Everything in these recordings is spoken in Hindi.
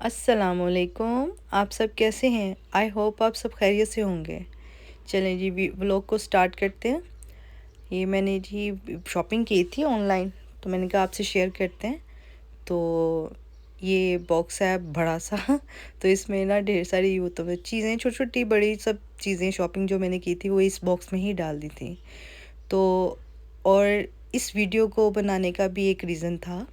अस्सलामुअलैकुम। आप सब कैसे हैं? आई होप आप सब खैरियत से होंगे। चलें जी व्लॉग को स्टार्ट करते हैं। ये मैंने जी शॉपिंग की थी ऑनलाइन, तो मैंने कहा आपसे शेयर करते हैं। तो ये बॉक्स है बड़ा सा तो इसमें ना ढेर सारी वो तो चीज़ें छोटी छोटी बड़ी सब चीज़ें शॉपिंग जो मैंने की थी वो इस बॉक्स में ही डाल दी थी। तो और इस वीडियो को बनाने का भी एक रीज़न था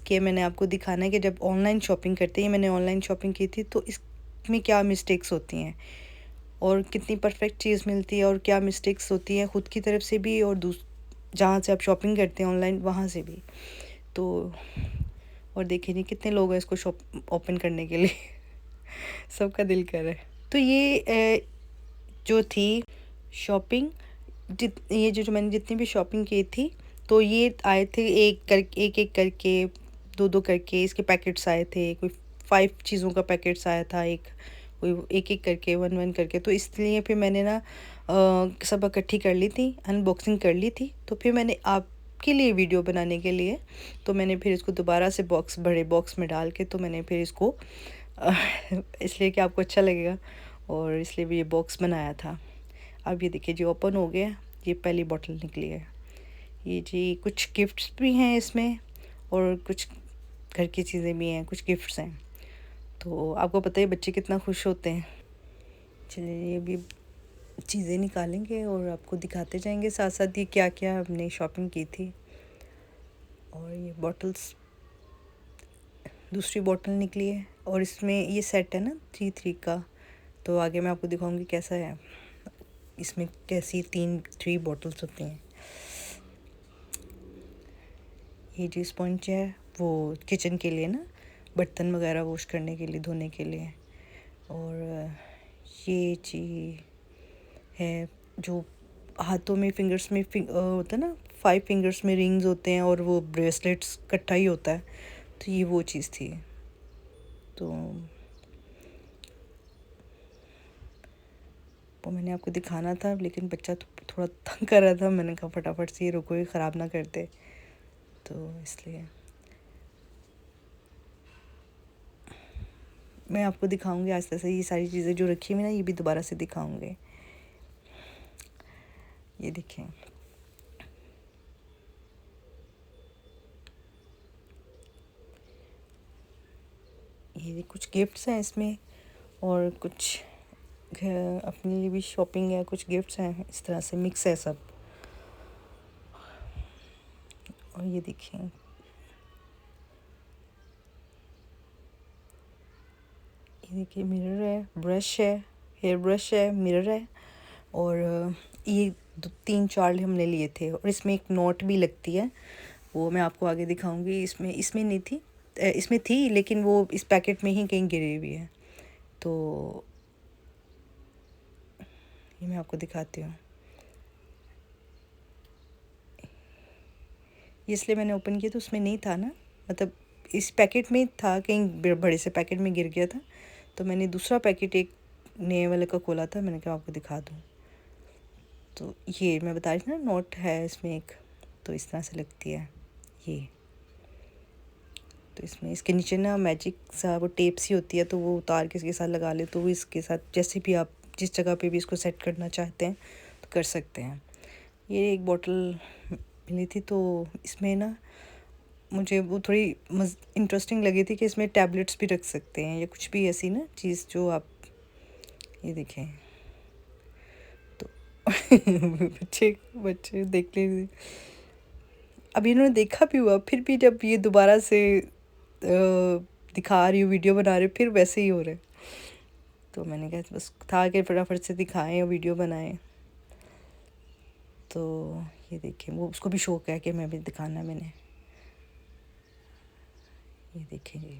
कि मैंने आपको दिखाना है कि जब ऑनलाइन शॉपिंग करते हैं, मैंने ऑनलाइन शॉपिंग की थी तो इसमें क्या मिस्टेक्स होती हैं और कितनी परफेक्ट चीज़ मिलती है और क्या मिस्टेक्स होती हैं ख़ुद की तरफ से भी और जहाँ से आप शॉपिंग करते हैं ऑनलाइन वहाँ से भी। तो और देखिए नहीं कितने लोग हैं इसको शॉप ओपन करने के लिए सबका दिल कर रहा है। तो ये जो थी शॉपिंग ये जो मैंने जितनी भी शॉपिंग की थी तो ये आए थे एक करके दो दो करके इसके पैकेट्स आए थे। कोई 5 चीज़ों का पैकेट्स आया था, कोई एक एक करके वन करके। तो इसलिए फिर मैंने ना सब इकट्ठी कर ली थी, अनबॉक्सिंग कर ली थी। तो फिर मैंने आपके लिए वीडियो बनाने के लिए तो मैंने फिर इसको दोबारा से बड़े बॉक्स में डाल के तो मैंने फिर इसको इसलिए कि आपको अच्छा लगेगा और इसलिए भी ये बॉक्स बनाया था। अब ये देखिए जी ओपन हो गया। ये पहली बोतल निकली है। ये जी कुछ गिफ्ट्स भी हैं इसमें और कुछ घर की चीज़ें भी हैं, कुछ गिफ्ट्स हैं। तो आपको पता है बच्चे कितना खुश होते हैं। चलिए ये भी चीज़ें निकालेंगे और आपको दिखाते जाएंगे साथ साथ ये क्या क्या हमने शॉपिंग की थी। और ये बॉटल्स, दूसरी बॉटल निकली है और इसमें ये सेट है ना 3 का। तो आगे मैं आपको दिखाऊंगी कैसा है। इसमें कैसी 3 बॉटल्स होती हैं। ये जो स्पंज है वो किचन के लिए ना, बर्तन वगैरह वॉश करने के लिए, धोने के लिए। और ये चीज़ है जो हाथों में फिंगर्स में होता है ना, 5 फिंगर्स में रिंग्स होते हैं और वो ब्रेसलेट्स इकट्ठा ही होता है। तो ये वो चीज़ थी। तो वो मैंने आपको दिखाना था लेकिन बच्चा तो थोड़ा तंग कर रहा था। मैंने कहा फटाफट से ये रुको, ये ख़राब ना करते, तो इसलिए मैं आपको दिखाऊंगी आस्ते से। ये सारी चीज़ें जो रखी हुई ना ये भी दोबारा से दिखाऊंगे। ये देखें, ये कुछ गिफ्ट्स हैं इसमें और कुछ अपने लिए भी शॉपिंग है, कुछ गिफ्ट्स हैं। इस तरह से मिक्स है सब। और ये देखिए, ये देखिए मिरर है, ब्रश है, हेयर ब्रश है, मिरर है। और ये 3-4 हमने लिए थे और इसमें एक नोट भी लगती है, वो मैं आपको आगे दिखाऊंगी। इसमें नहीं थी, इसमें थी लेकिन वो इस पैकेट में ही कहीं गिरी हुई है। तो ये मैं आपको दिखाती हूँ। इसलिए मैंने ओपन किया तो उसमें नहीं था ना, मतलब इस पैकेट में था, कहीं बड़े से पैकेट में गिर गया था। तो मैंने दूसरा पैकेट एक नए वाले का खोला था, मैंने कहा आपको दिखा दूँ। तो ये मैं बता रही थी ना, नोट है इसमें एक, तो इस तरह से लगती है ये। तो इसमें इसके नीचे ना मैजिक सा वो टेप सी होती है, तो वो उतार के इसके साथ लगा ले तो वो इसके साथ जैसे भी आप जिस जगह पे भी इसको सेट करना चाहते हैं तो कर सकते हैं। ये एक बॉटल मिली थी तो इसमें ना मुझे वो थोड़ी इंटरेस्टिंग लगी थी कि इसमें टैबलेट्स भी रख सकते हैं या कुछ भी ऐसी ना चीज़ जो आप, ये देखें तो बच्चे देख ले। अब इन्होंने देखा भी हुआ, फिर भी जब ये दोबारा से दिखा रही हूँ, वीडियो बना रही हूँ, फिर वैसे ही हो रहा है। तो मैंने कहा बस था कि फटाफट से दिखाएं और वीडियो बनाएं। तो ये देखिए, वो उसको भी शौक है कि मैं भी दिखाना मैंने। ये देखेंगे,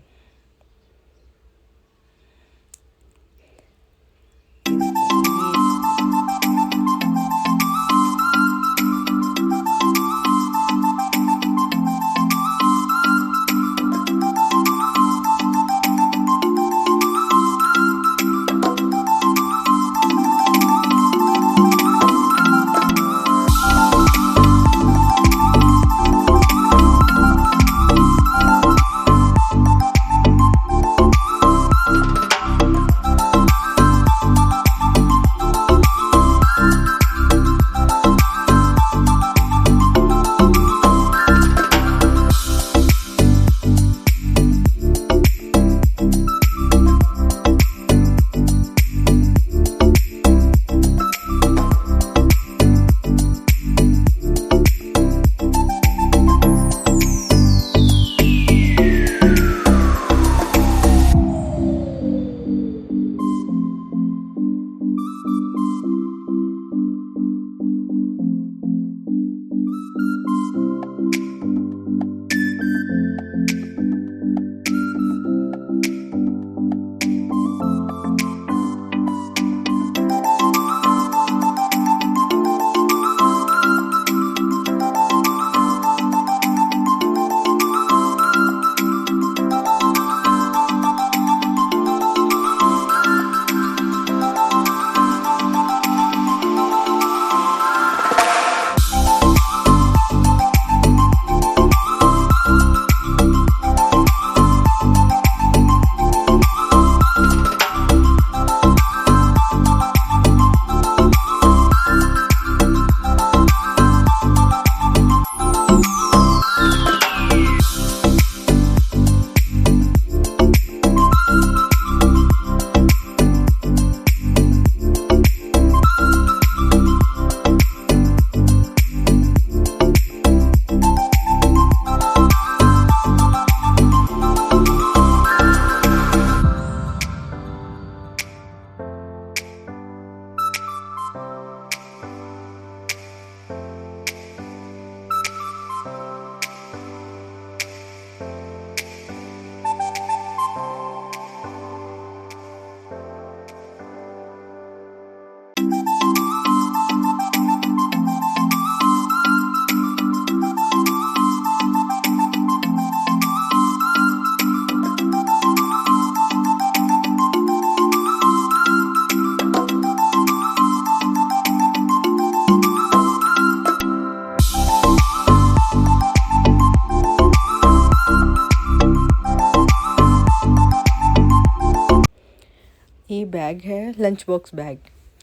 ये बैग है लंच बॉक्स बैग।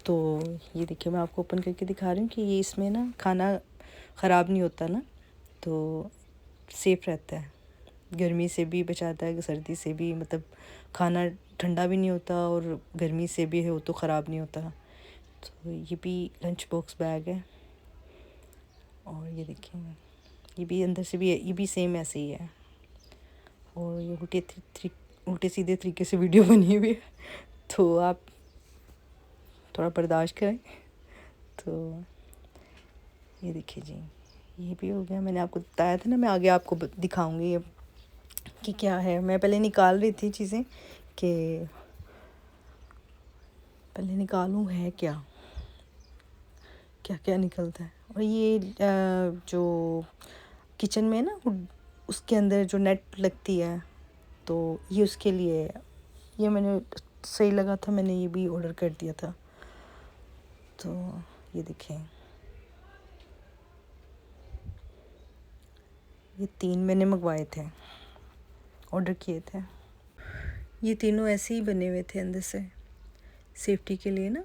तो ये देखिए मैं आपको ओपन करके दिखा रही हूँ कि ये इसमें ना खाना ख़राब नहीं होता ना, तो सेफ़ रहता है, गर्मी से भी बचाता है, सर्दी से भी, मतलब खाना ठंडा भी नहीं होता और गर्मी से भी हो तो ख़राब नहीं होता। तो ये भी लंच बॉक्स बैग है। और ये देखिए ये भी अंदर से भी है, ये भी सेम ऐसे ही है। और ये उल्टे सीधे तरीके से वीडियो बनी हुई है, तो आप थोड़ा बर्दाश्त करें। तो ये देखिए जी, ये भी हो गया। मैंने आपको बताया था ना, मैं आगे आपको दिखाऊंगी अब कि क्या है। मैं पहले निकाल रही थी चीज़ें कि पहले निकालूं है क्या क्या क्या निकलता है। और ये जो किचन में ना उसके अंदर जो नेट लगती है, तो ये उसके लिए है। ये मैंने सही लगा था, मैंने ये भी ऑर्डर कर दिया था। तो ये देखें, ये 3 मैंने मंगवाए थे, ऑर्डर किए थे। ये तीनों ऐसे ही बने हुए थे अंदर से, सेफ्टी के लिए ना,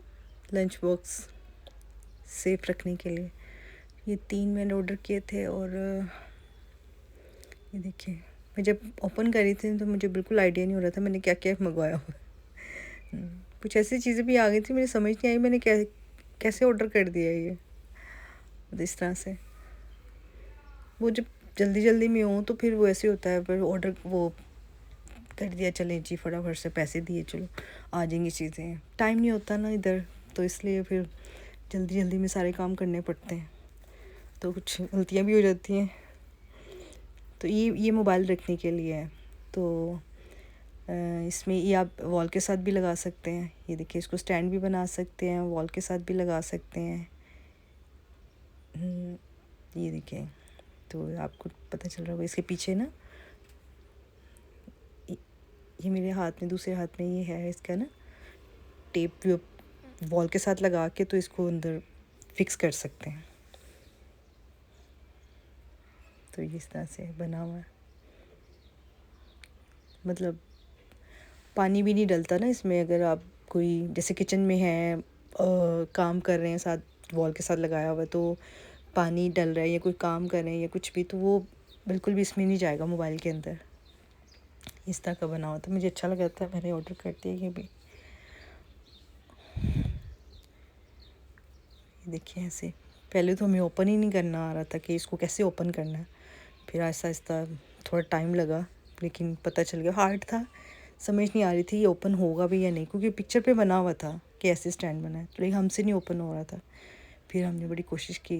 लंच बॉक्स सेफ रखने के लिए। ये 3 मैंने ऑर्डर किए थे। और ये देखिए मैं जब ओपन कर रही थी तो मुझे बिल्कुल आइडिया नहीं हो रहा था मैंने क्या क्या मंगवाया हुआ। कुछ ऐसी चीज़ें भी आ गई थी, मुझे समझ नहीं आई मैंने कैसे ऑर्डर कर दिया ये। इस तरह से वो जब जल्दी जल्दी में हो तो फिर वो ऐसे होता है, पर ऑर्डर वो कर दिया, चले जी फटाफट से पैसे दिए, चलो आ जाएंगी चीज़ें। टाइम नहीं होता ना इधर, तो इसलिए फिर जल्दी जल्दी में सारे काम करने पड़ते हैं, तो कुछ गलतियाँ भी हो जाती हैं। तो ये मोबाइल रखने के लिए है। तो इसमें ये आप वॉल के साथ भी लगा सकते हैं। ये देखिए इसको स्टैंड भी बना सकते हैं, वॉल के साथ भी लगा सकते हैं। ये देखिए, तो आपको पता चल रहा होगा इसके पीछे ना, ये मेरे हाथ में, दूसरे हाथ में ये है इसका ना टेप, वॉल के साथ लगा के तो इसको अंदर फिक्स कर सकते हैं। तो इस तरह से बना हुआ है, मतलब पानी भी नहीं डलता ना इसमें। अगर आप कोई जैसे किचन में है काम कर रहे हैं साथ वॉल के साथ लगाया हुआ, तो पानी डल रहा है या कोई काम कर रहे हैं या कुछ भी, तो वो बिल्कुल भी इसमें नहीं जाएगा मोबाइल के अंदर। इस तरह का बना हुआ था, मुझे अच्छा लगा था, मैंने ऑर्डर कर दिया ये भी। ये देखिए ऐसे, पहले तो हमें ओपन ही नहीं करना आ रहा था कि इसको कैसे ओपन करना है। फिर आहिस्ता आहिस्ता थोड़ा टाइम लगा, लेकिन पता चल गया। हार्ड था, समझ नहीं आ रही थी ये ओपन होगा भी या नहीं, क्योंकि पिक्चर पे बना हुआ था कि ऐसे स्टैंड बना है, तो लेकिन हमसे नहीं ओपन हो रहा था। फिर हमने बड़ी कोशिश की।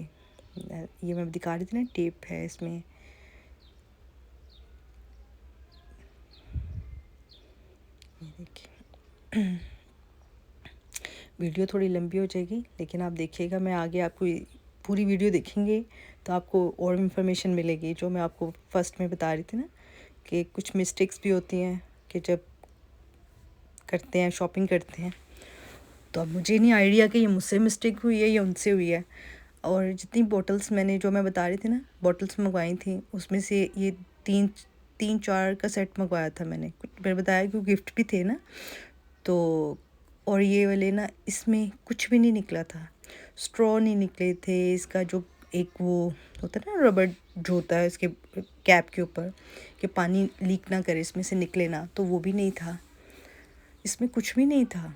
ये मैं दिखा रही थी ना, टेप है इसमें। ये देखिए वीडियो थोड़ी लंबी हो जाएगी, लेकिन आप देखिएगा, मैं आगे आपको पूरी वीडियो देखेंगे तो आपको और इन्फॉर्मेशन मिलेगी। जो मैं आपको फर्स्ट में बता रही थी ना कि कुछ मिस्टेक्स भी होती हैं कि जब करते हैं, शॉपिंग करते हैं, तो अब मुझे नहीं आइडिया कि ये मुझसे मिस्टेक हुई है या उनसे हुई है। और जितनी बॉटल्स मैंने, जो मैं बता रही थी ना, बॉटल्स मंगवाई थी, उसमें से ये तीन तीन चार का सेट मंगवाया था मैंने। कुछ मैंने बताया कि गिफ्ट भी थे ना, तो और ये वाले ना, इसमें कुछ भी नहीं निकला था, स्ट्रॉ नहीं निकले थे। इसका जो एक वो होता है ना रबड़ जो होता है इसके कैप के ऊपर, कि पानी लीक ना करे, इसमें से निकले ना, तो वो भी नहीं था, इसमें कुछ भी नहीं था।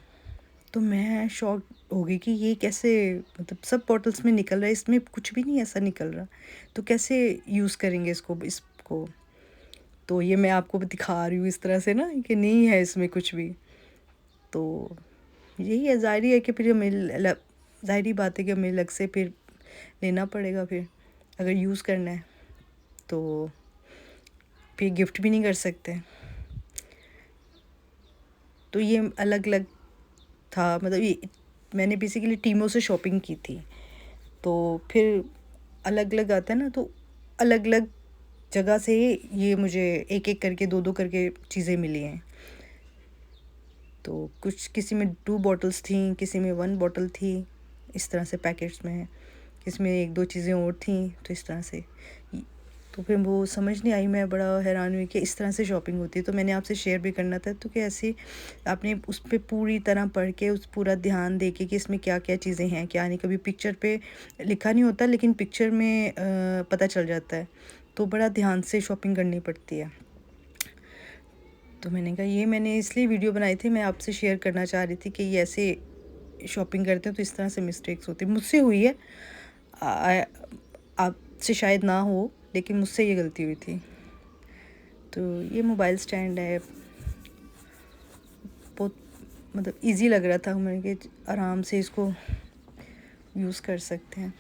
तो मैं शॉक हो गई कि ये कैसे, मतलब सब बॉटल्स में निकल रहा है, इसमें कुछ भी नहीं ऐसा निकल रहा, तो कैसे यूज़ करेंगे इसको। तो ये मैं आपको दिखा रही हूँ इस तरह से ना कि नहीं है इसमें कुछ भी। तो यही है, ज़ाहिर है कि फिर हमें ज़ाहिरी बात है कि हमें अलग से फिर लेना पड़ेगा फिर, अगर यूज़ करना है तो। फिर गिफ्ट भी नहीं कर सकते। तो ये अलग अलग था, मतलब ये मैंने बेसिकली टीमों से शॉपिंग की थी, तो फिर अलग अलग आता है ना, तो अलग अलग जगह से ये मुझे एक एक करके, दो दो करके चीज़ें मिली हैं। तो कुछ किसी में 2 बॉटल्स थी, किसी में 1 बॉटल थी, इस तरह से पैकेट्स में, किसी में 1-2 चीज़ें और थी, तो इस तरह से। तो फिर वो समझ नहीं आई, मैं बड़ा हैरान हुई कि इस तरह से शॉपिंग होती है। तो मैंने आपसे शेयर भी करना था, तो कि ऐसे आपने उस पर पूरी तरह पढ़ के, उस पूरा ध्यान दे के कि इसमें क्या क्या चीज़ें हैं क्या नहीं। कभी पिक्चर पे लिखा नहीं होता, लेकिन पिक्चर में पता चल जाता है। तो बड़ा ध्यान से शॉपिंग करनी पड़ती है। तो मैंने कहा ये मैंने इसलिए वीडियो बनाई थी, मैं आपसे शेयर करना चाह रही थी कि ये ऐसे शॉपिंग करते हैं तो इस तरह से मिस्टेक्स होती है। मुझसे हुई है, आपसे शायद ना हो, लेकिन मुझसे ये गलती हुई थी। तो ये मोबाइल स्टैंड है, बहुत मतलब इजी लग रहा था, मैंने कि आराम से इसको यूज़ कर सकते हैं।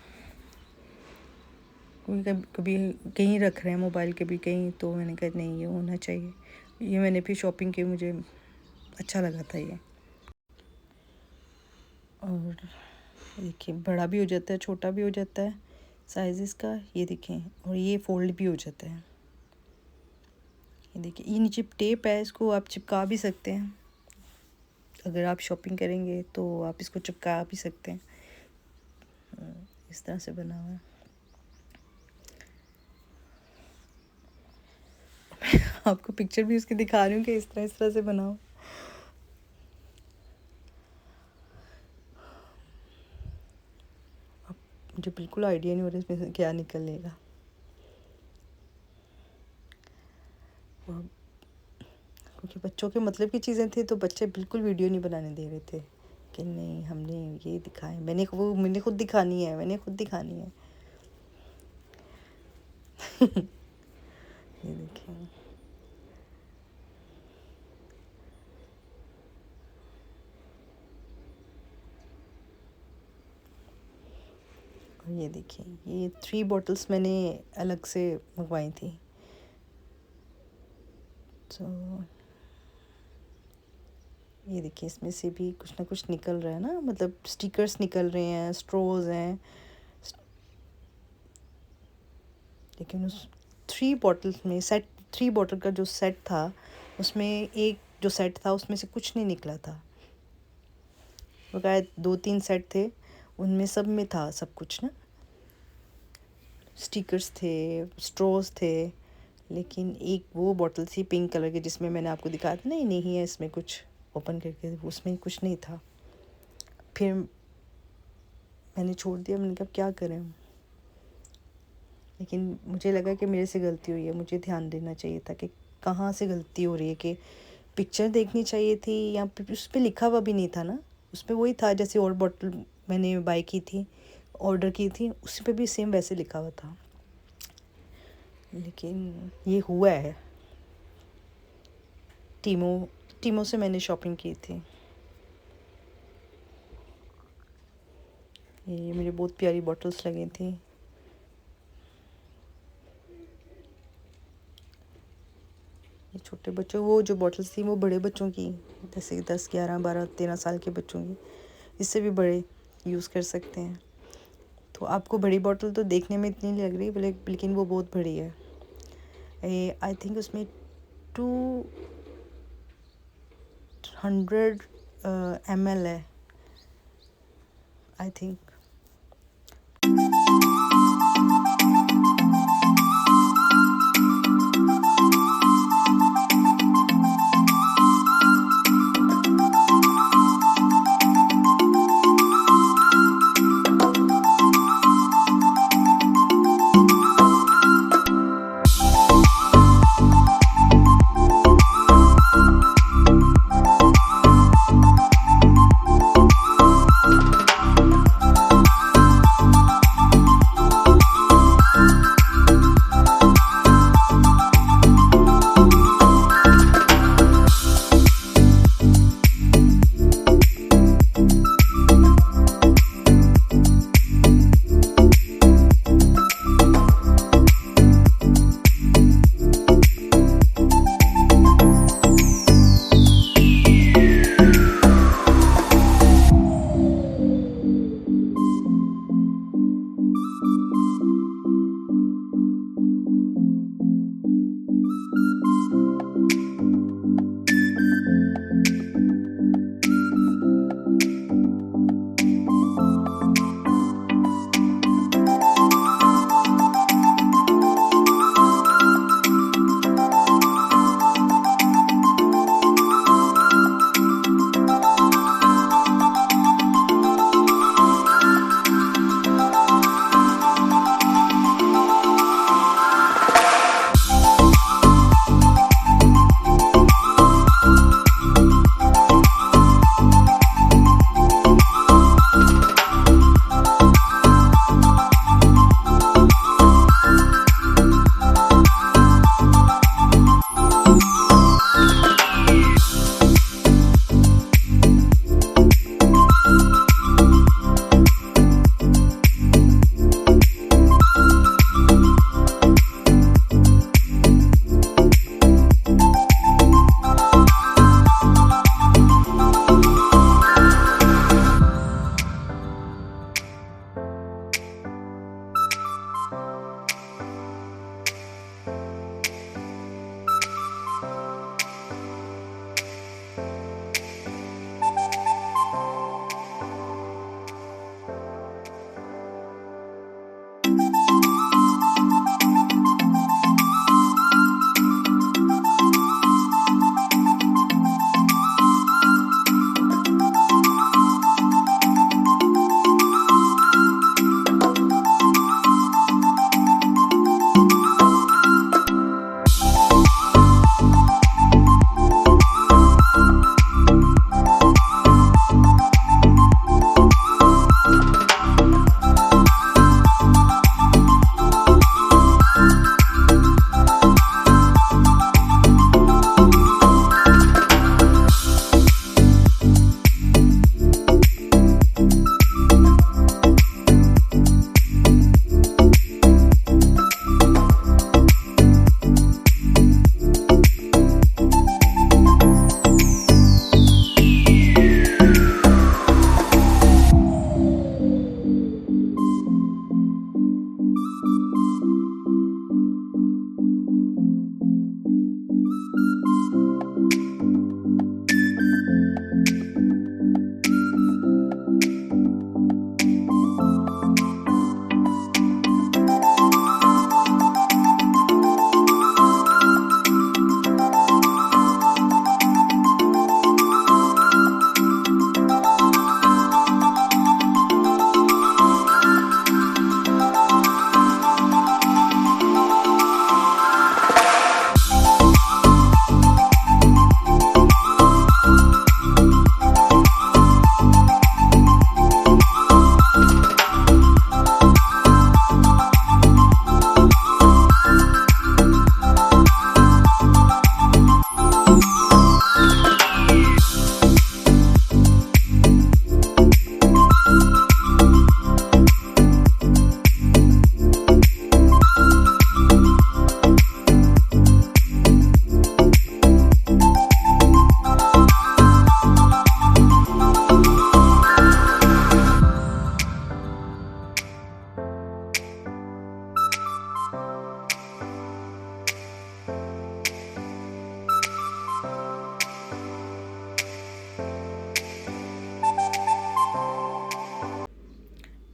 कभी कहीं रख रहे हैं मोबाइल, कभी कहीं, तो मैंने कहा नहीं ये होना चाहिए। ये मैंने फिर शॉपिंग की, मुझे अच्छा लगा था ये। और देखिए बड़ा भी हो जाता है, छोटा भी हो जाता है साइज़ इसका, ये देखें। और ये फोल्ड भी हो जाता है, ये देखिए। ये नीचे टेप है, इसको आप चिपका भी सकते हैं। अगर आप शॉपिंग करेंगे तो आप इसको चिपका भी सकते हैं। इस तरह से बना हुआ है। आपको पिक्चर भी उसकी दिखा रही हूँ कि इस तरह से बना हो। अब मुझे बिल्कुल आइडिया नहीं हो रहा इसमें से क्या निकलेगा। क्योंकि बच्चों के मतलब की चीज़ें थी, तो बच्चे बिल्कुल वीडियो नहीं बनाने दे रहे थे कि नहीं हमने ये दिखाए, मैंने खुद दिखानी है, मैंने खुद दिखानी है। ये देखिए, और ये देखिए, ये 3 बॉटल्स मैंने अलग से मंगवाई थी। तो ये देखिए, इसमें से भी कुछ ना कुछ निकल रहा है ना, मतलब स्टिकर्स निकल रहे हैं, स्ट्रॉज हैं। लेकिन उस 3 बॉटल्स में 3 बॉटल का जो सेट था, उसमें एक जो सेट था उसमें से कुछ नहीं निकला था। बकायदा 2-3 सेट थे, उनमें सब में था सब कुछ ना, स्टिकर्स थे, स्ट्रॉज थे। लेकिन एक वो बॉटल थी पिंक कलर की, जिसमें मैंने आपको दिखाया था नहीं नहीं है इसमें कुछ, ओपन करके उसमें कुछ नहीं था। फिर मैंने छोड़ दिया, मैंने कहा क्या करें। लेकिन मुझे लगा कि मेरे से गलती हुई है, मुझे ध्यान देना चाहिए था कि कहाँ से गलती हो रही है, कि पिक्चर देखनी चाहिए थी, या उस पर लिखा हुआ भी नहीं था ना। उस पर वही था जैसे और बॉटल मैंने बाई की थी, ऑर्डर की थी, उस पर भी सेम वैसे लिखा हुआ था। लेकिन ये हुआ है। टीमो से मैंने शॉपिंग की थी। ये मेरी बहुत प्यारी बॉटल्स लगी थी। ये छोटे बच्चों, वो जो बॉटल्स थी वो बड़े बच्चों की, जैसे 10, 11, 12, 13 साल के बच्चों की। इससे भी बड़े यूज़ कर सकते हैं। तो आपको बड़ी बॉटल तो देखने में इतनी लग रही, लेकिन वो बहुत बड़ी है। आई थिंक उसमें 200 ml है, आई थिंक।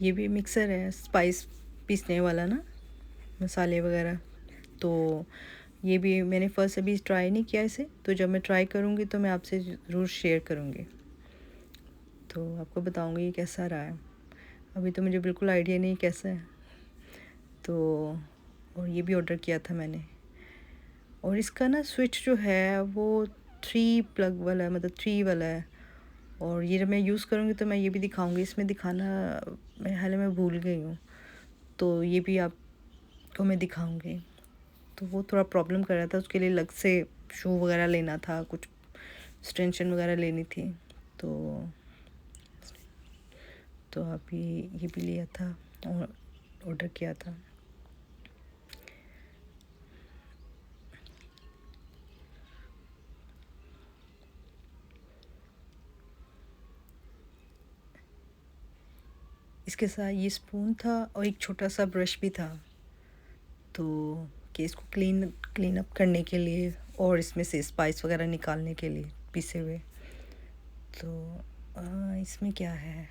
ये भी मिक्सर है स्पाइस पीसने वाला ना, मसाले वगैरह। तो ये भी मैंने फ़र्स्ट अभी ट्राई नहीं किया इसे, तो जब मैं ट्राई करूँगी तो मैं आपसे ज़रूर शेयर करूँगी, तो आपको बताऊँगी ये कैसा रहा है। अभी तो मुझे बिल्कुल आइडिया नहीं कैसा है। तो और ये भी ऑर्डर किया था मैंने। और इसका ना स्विच जो है वो 3 प्लग वाला है, मतलब 3 वाला है। और ये जब मैं यूज़ करूँगी तो मैं ये भी दिखाऊँगी, इसमें दिखाना हालांकि मैं भूल गई हूँ, तो ये भी आपको मैं दिखाऊँगी। तो वो थोड़ा प्रॉब्लम कर रहा था, उसके लिए अलग से शू वगैरह लेना था, कुछ एक्सटेंशन वगैरह लेनी थी। तो अभी ये भी लिया था और ऑर्डर किया था। इसके साथ ये स्पून था और एक छोटा सा ब्रश भी था, तो कि इसको क्लीन अप करने के लिए और इसमें से स्पाइस वगैरह निकालने के लिए पिसे हुए। तो इसमें क्या है,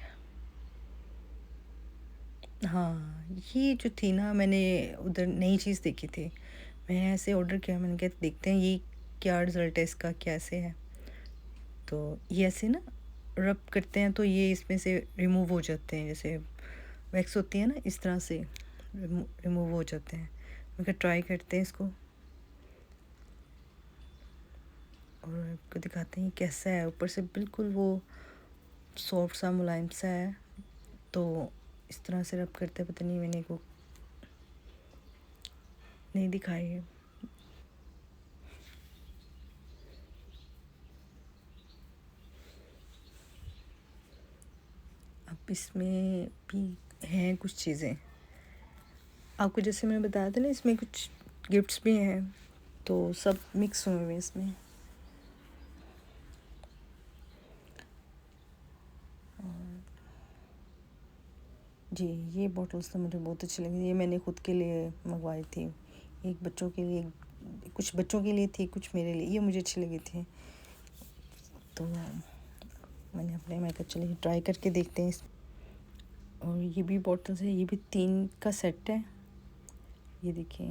हाँ ये जो थी ना, मैंने उधर नई चीज़ देखी थी, मैं ऐसे ऑर्डर किया, मैंने कहा देखते हैं ये क्या रिज़ल्ट है इसका, कैसे है। तो ये ऐसे ना रब करते हैं तो ये इसमें से रिमूव हो जाते हैं, जैसे वैक्स होती है ना, इस तरह से रिमूव हो जाते हैं। मैं कहा ट्राई करते हैं इसको और आपको दिखाते हैं कैसा है। ऊपर से बिल्कुल वो सॉफ्ट सा मुलायम सा है, तो इस तरह से रब करते हैं। पता नहीं, मैंने को नहीं दिखाई है। अब इसमें भी हैं कुछ चीज़ें, आपको जैसे मैं बताया था ना, इसमें कुछ गिफ्ट्स भी हैं, तो सब मिक्स हुए हुए इसमें। जी, ये बॉटल्स तो मुझे बहुत अच्छी लगी, ये मैंने ख़ुद के लिए मंगवाई थी, एक बच्चों के लिए, कुछ बच्चों के लिए थी, कुछ मेरे लिए, ये मुझे अच्छी लगी थी। तो मैंने अपने मैं कहा चलिए ट्राई करके देखते हैं इस। और ये भी बॉटल्स है, ये भी 3 का सेट है। ये देखिए,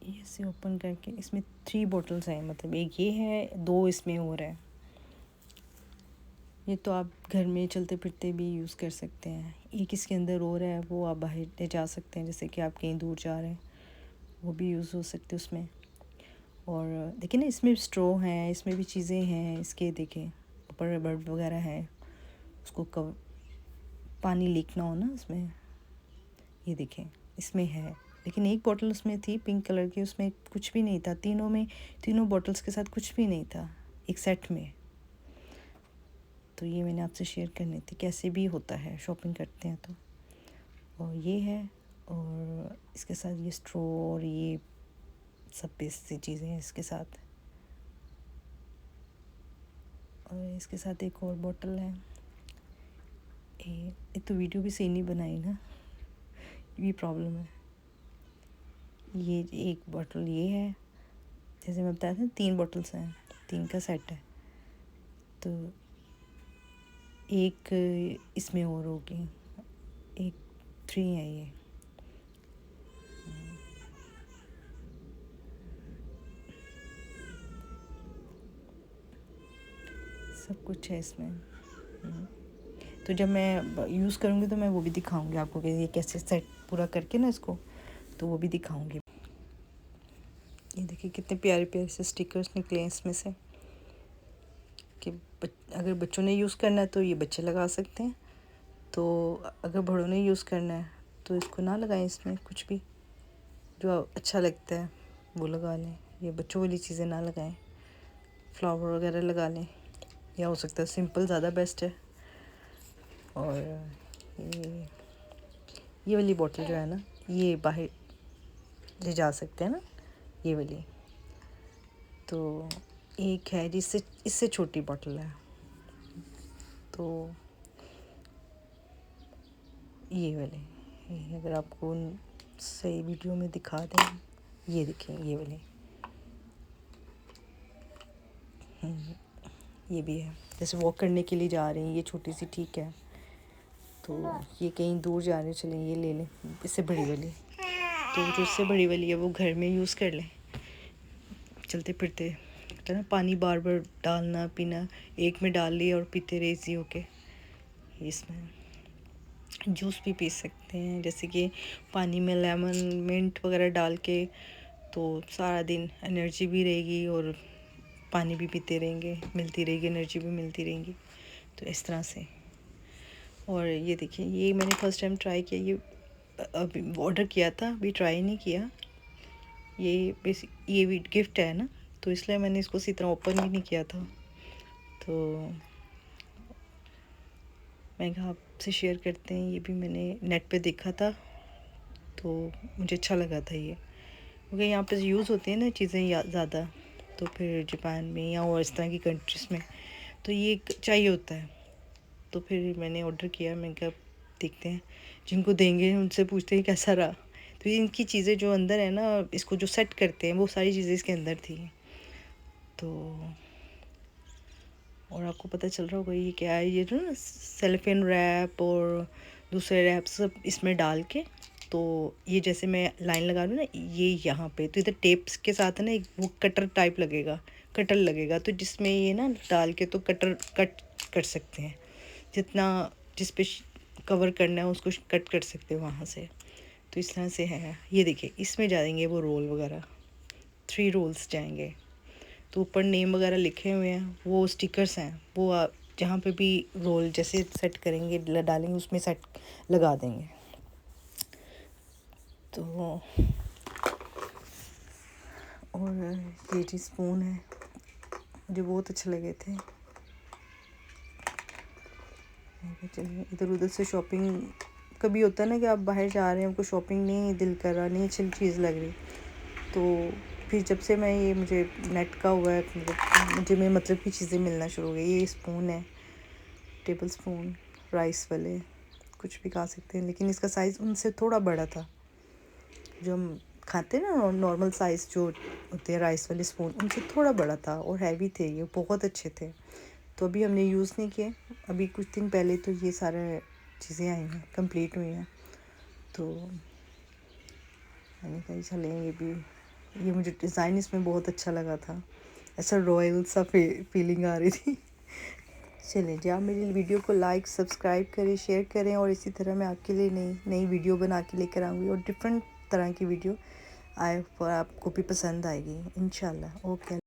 ये ऐसे ओपन करके इसमें 3 बॉटल्स हैं, मतलब एक ये है, 2 इसमें और है। ये तो आप घर में चलते फिरते भी यूज़ कर सकते हैं। एक इसके अंदर और है, वो आप बाहर ले जा सकते हैं, जैसे कि आप कहीं दूर जा रहे हैं, वो भी यूज़ हो सकते हैं उसमें। और देखिए ना, इसमें स्ट्रॉ हैं, इसमें भी चीज़ें हैं इसके, देखें ऊपर रबर वगैरह है, उसको पानी लीक ना हो ना उसमें। ये देखें इसमें है, लेकिन एक बॉटल उसमें थी पिंक कलर की, उसमें कुछ भी नहीं था। तीनों बॉटल्स के साथ कुछ भी नहीं था एक सेट में। तो ये मैंने आपसे शेयर करनी थी, कैसे भी होता है शॉपिंग करते हैं तो। और ये है, और इसके साथ ये स्ट्रॉ और ये सब बेसिक चीज़ें हैं इसके साथ। और इसके साथ एक और बॉटल है। ये तो वीडियो भी सही नहीं बनाई ना, ये प्रॉब्लम है। ये एक बॉटल ये है, जैसे मैं बताया था 3 बॉटल्स हैं, 3 का सेट है। तो एक इसमें और होगी, एक 3 है ये। सब कुछ है इसमें। तो जब मैं यूज़ करूँगी तो मैं वो भी दिखाऊँगी आपको कि ये कैसे सेट पूरा करके ना इसको, तो वो भी दिखाऊँगी। ये देखिए कितने प्यारे प्यारे से स्टिकर्स निकले हैं इसमें से, कि अगर बच्चों ने यूज़ करना है तो ये बच्चे लगा सकते हैं, तो अगर बड़ों ने यूज़ करना है तो इसको ना लगाएं, इसमें कुछ भी जो अच्छा लगता है वो लगा लें। ये बच्चों वाली चीज़ें ना लगाएं, फ्लावर वगैरह लगा लें, या हो सकता है सिंपल ज़्यादा बेस्ट है। और ये वाली बॉटल जो है ना, ये बाहर ले जा सकते हैं ना, ये वाली। तो एक है जिससे इससे छोटी बॉटल है, तो ये वाले, ये अगर आपको सही वीडियो में दिखा दें, ये देखें ये वाले, ये भी है, जैसे वॉक करने के लिए जा रही हैं, ये छोटी सी ठीक है। तो ये कहीं दूर जा रहे, चलें ये ले लें इससे बड़ी वाली, तो जो इससे बड़ी वाली है वो घर में यूज़ कर लें चलते फिरते, है ना। पानी बार बार डालना पीना, एक में डाल लिया और पीते रहे इजी होके। इसमें जूस भी पी सकते हैं, जैसे कि पानी में लेमन मिंट वगैरह डाल के, तो सारा दिन एनर्जी भी रहेगी और पानी भी पीते रहेंगे, मिलती रहेगी एनर्जी भी मिलती रहेंगी, तो इस तरह से। और ये देखिए, ये मैंने फ़र्स्ट टाइम ट्राई किया, ये अभी ऑर्डर किया था, अभी ट्राई नहीं किया। ये भी गिफ्ट है ना, तो इसलिए मैंने इसको इसी तरह ओपन भी नहीं किया था। तो मैं कहा आपसे शेयर करते हैं, ये भी मैंने नेट पे देखा था तो मुझे अच्छा लगा था ये, क्योंकि यहाँ पे यूज़ होती हैं ना चीज़ें ज़्यादा, तो फिर जापान में या और इस तरह की कंट्रीज़ में तो ये चाहिए होता है। तो फिर मैंने ऑर्डर किया, मैंने कहा देखते हैं, जिनको देंगे उनसे पूछते हैं कैसा रहा। तो इनकी चीज़ें जो अंदर है ना, इसको जो सेट करते हैं वो सारी चीज़ें इसके अंदर थी। तो और आपको पता चल रहा होगा ये क्या है, ये जो ना सेलोफेन रैप और दूसरे रैप सब इसमें डाल के, तो ये जैसे मैं लाइन लगा रही हूँ ना, ये यहाँ पे तो इधर टेप्स के साथ है ना एक वो कटर टाइप लगेगा, कटर लगेगा, तो जिसमें ये ना डाल के तो कटर कट कर सकते हैं, जितना जिस पे कवर करना है उसको कट कर सकते हैं वहाँ से। तो इस तरह से है। ये देखिए, इसमें जाएंगे वो रोल वगैरह, 3 रोल्स जाएंगे, तो ऊपर नेम वगैरह लिखे हुए हैं, वो स्टिकर्स हैं, वो आप जहाँ पे भी रोल जैसे सेट करेंगे डालेंगे उसमें सेट लगा देंगे। तो और ये जी स्पून है, मुझे बहुत अच्छे लगे थे। चलिए, इधर उधर से शॉपिंग, कभी होता है ना कि आप बाहर जा रहे हैं, आपको शॉपिंग नहीं दिल कर रहा, नहीं अच्छी चीज़ लग रही, तो फिर जब से मैं ये मुझे नेट का हुआ है, मुझे मेरे मतलब की चीज़ें मिलना शुरू हो गई। ये स्पून है, टेबल स्पून, राइस वाले, कुछ भी खा सकते हैं, लेकिन इसका साइज़ उनसे थोड़ा बड़ा था। जो हम खाते हैं ना नॉर्मल साइज़ जो होते हैं राइस वाले स्पून, उनसे थोड़ा बड़ा था और हैवी थे, ये बहुत अच्छे थे। तो अभी हमने यूज़ नहीं किए, अभी कुछ दिन पहले तो ये सारे चीज़ें आई हैं, कंप्लीट हुई हैं। तो मैंने कहा चलें, ये भी, ये मुझे डिज़ाइन इसमें बहुत अच्छा लगा था, ऐसा रॉयल सा फीलिंग आ रही थी। चलें जी, आप मेरी वीडियो को लाइक सब्सक्राइब करें, शेयर करें, और इसी तरह मैं आपके लिए नई नई वीडियो बना के लेकर आऊँगी, और डिफरेंट तरह की वीडियो आपको भी पसंद आएगी इंशाल्लाह। ओके।